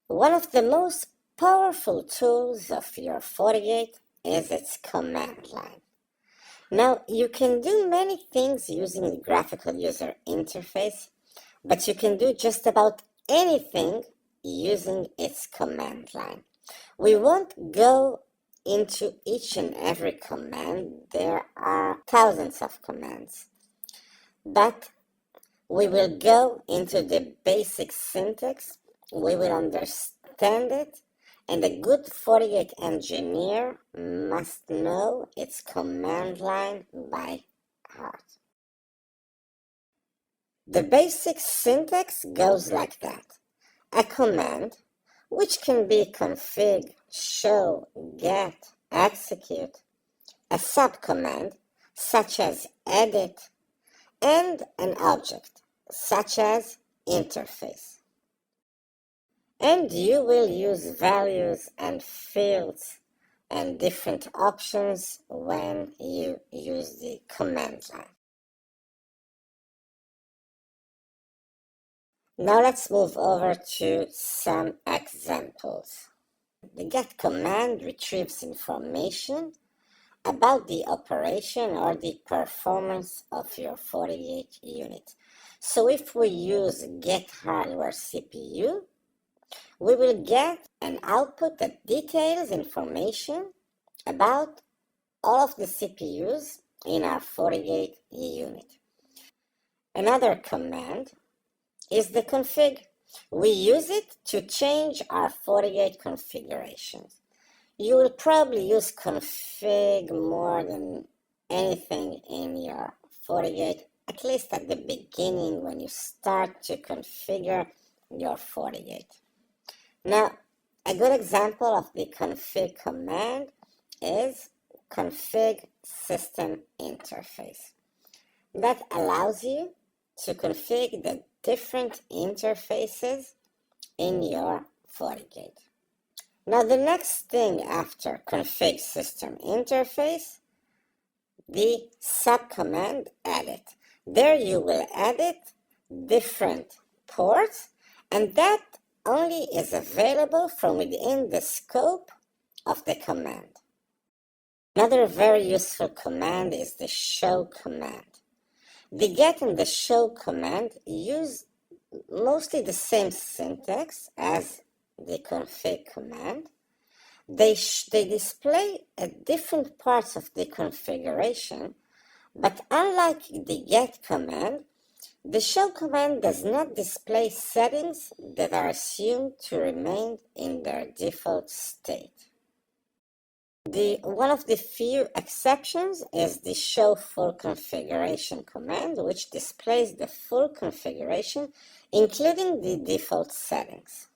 One of the most powerful tools of your FortiGate is its command line. Now, you can do many things using the graphical user interface, but you can do just about anything using its command line. We won't go into each and every command. There are thousands of commands, but we will go into the basic syntax. We will understand it, and a good FortiGate engineer must know its command line by heart. The basic syntax goes like that. A command, which can be config, show, get, execute, a subcommand, such as edit, and an object, such as interface. And you will use values and fields and different options when you use the command line. Now let's move over to some examples. The get command retrieves information about the operation or the performance of your FortiGate unit. So if we use get hardware CPU, we will get an output that details information about all of the CPUs in our FortiGate unit. Another command is the config. We use it to change our FortiGate configurations. You will probably use config more than anything in your FortiGate, at least at the beginning when you start to configure your FortiGate. Now, a good example of the config command is config system interface. That allows you to configure the different interfaces in your FortiGate. Now, the next thing after config system interface, the subcommand edit. There you will edit different ports, and that only is available from within the scope of the command. Another very useful command is the show command. The get and the show command use mostly the same syntax as the config command. They display different parts of the configuration, but unlike the get command, the show command does not display settings that are assumed to remain in their default state. One of the few exceptions is the show full configuration command, which displays the full configuration, including the default settings.